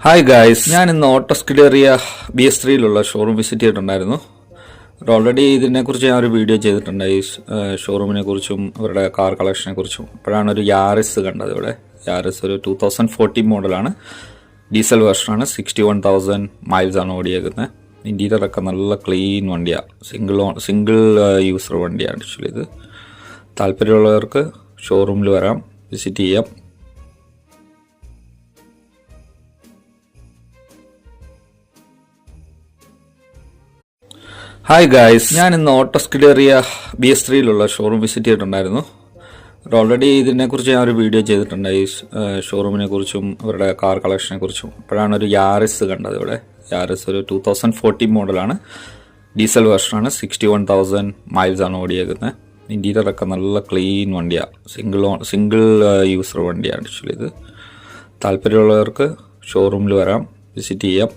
Hi guys, ഞാൻ ഇന്ന് ഓട്ടോസ്കിലേറിയ BS3 showroom visit ചെയ്തിട്ടുണ്ടായിരുന്നു. ഓൾറെഡി ഇതിനെക്കുറിച്ച് ഞാൻ ഒരു വീഡിയോ ചെയ്തിട്ടുണ്ട്, ഈ ഷോറൂമിനെ കുറിച്ചും അവരുടെ കാർ കളക്ഷനെ കുറിച്ചും. അപ്പോഴാണ് ഒരു യാറിസ് കണ്ടത്. ഇവിടെ യാറിസ് ഒരു 2014 മോഡലാണ്, ഡീസൽ വെർഷനാണ്. 61,000 മൈൽസ് ആണ് ഓടിയേക്കുന്നത്. ഇൻറ്റീരിയറൊക്കെ നല്ല ക്ലീൻ വണ്ടിയാണ്, സിംഗിൾ യൂസർ വണ്ടിയാണ് ആക്ച്വലി ഇത്. താല്പര്യമുള്ളവർക്ക് ഷോറൂമിൽ വരാം, വിസിറ്റ് ചെയ്യാം. ഹായ് ഗായ്സ്, ഞാൻ ഇന്ന് ഓട്ടോസ്കിലേറിയ BS3 ഷോറൂം വിസിറ്റ് ചെയ്തിട്ടുണ്ടായിരുന്നു. ഓൾറെഡി ഇതിനെക്കുറിച്ച് ഞാൻ ഒരു വീഡിയോ ചെയ്തിട്ടുണ്ട്, ഈ ഷോറൂമിനെ കുറിച്ചും അവരുടെ കാർ കളക്ഷനെ കുറിച്ചും. അപ്പോഴാണ് ഒരു യാറിസ് കണ്ടത്. ഇവിടെ യാറിസ് ഒരു 2014 മോഡലാണ്, ഡീസൽ വെർഷനാണ്. 61,000 മൈൽസ് ആണ് ഓടിയേക്കുന്നത്. ഇൻറ്റീരിയറൊക്കെ നല്ല ക്ലീൻ വണ്ടിയാണ്, സിംഗിൾ യൂസർ വണ്ടിയാണ് ആക്ച്വലി ഇത്. താല്പര്യമുള്ളവർക്ക് ഷോറൂമിൽ വരാം, വിസിറ്റ് ചെയ്യാം.